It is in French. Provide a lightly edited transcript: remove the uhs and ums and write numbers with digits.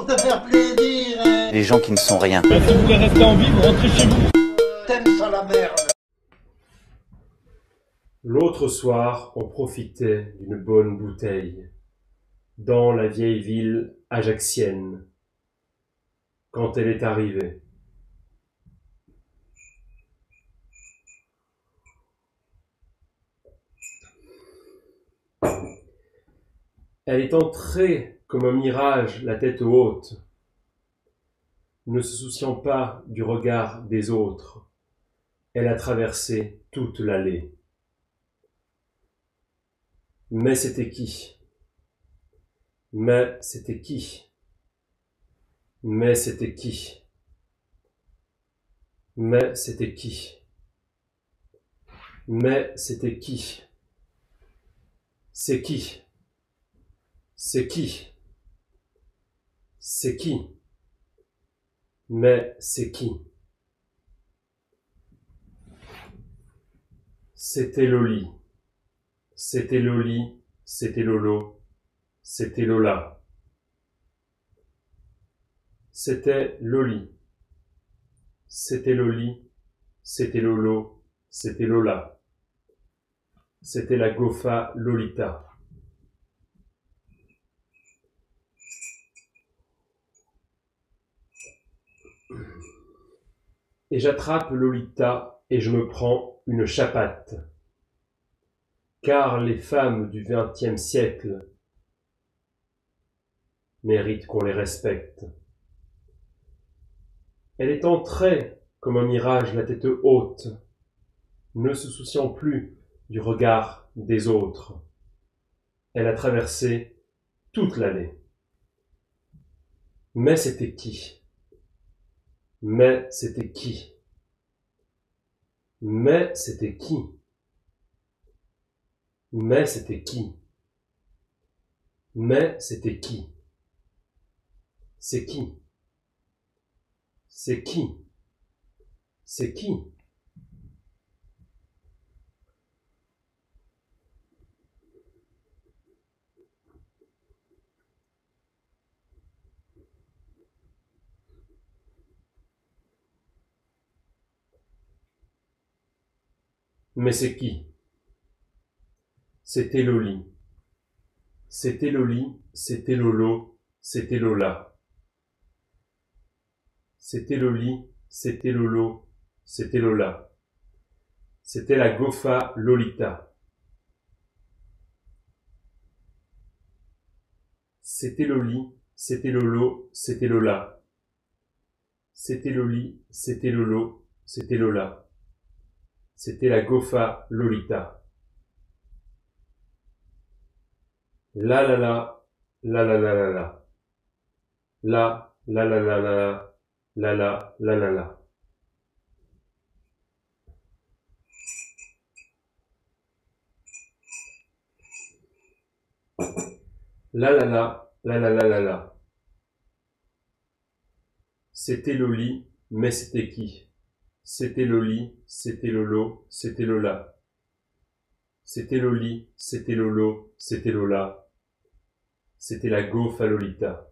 te faire plaisir, hein. Les gens qui ne sont rien. Si vous voulez rester en vie, vous rentrez chez vous. T'aimes ça la merde. L'autre soir, on profitait d'une bonne bouteille dans la vieille ville ajaxienne quand elle est arrivée. Elle est entrée comme un mirage, la tête haute, ne se souciant pas du regard des autres. Elle a traversé toute l'allée. Mais c'était qui? Mais c'était qui? Mais c'était qui? Mais c'était qui? Mais c'était qui? C'est qui? C'est qui? C'est qui? Mais c'est qui? C'était Loli. C'était Loli, c'était Lolo, c'était Lola. C'était Loli. C'était Loli, c'était Lolo, c'était Lola. C'était la Gofa Lolita. Et j'attrape Lolita et je me prends une chapate. Car les femmes du XXe siècle méritent qu'on les respecte. Elle est entrée comme un mirage, la tête haute, ne se souciant plus du regard des autres. Elle a traversé toute l'allée. Mais c'était qui? Mais c'était qui? Mais c'était qui? Mais c'était qui? Mais c'était qui? C'est qui? C'est qui? C'est qui? Mais c'est qui? C'était Loli. C'était Loli, c'était Lolo, c'était Lola. C'était Loli, c'était Lolo, c'était Lola. C'était la Gofa Lolita. C'était Loli, c'était Lolo, c'était Lola. C'était Loli, c'était Lolo, c'était Lola. C'était la Gofa Lolita. La la la, la la la la la. La la la la la, la la la la la. La la la, la la la la la. C'était Loli, mais c'était qui? C'était Loli, c'était Lolo, c'était Lola. C'était Loli, c'était Lolo, c'était Lola. C'était la Gofa Lolita.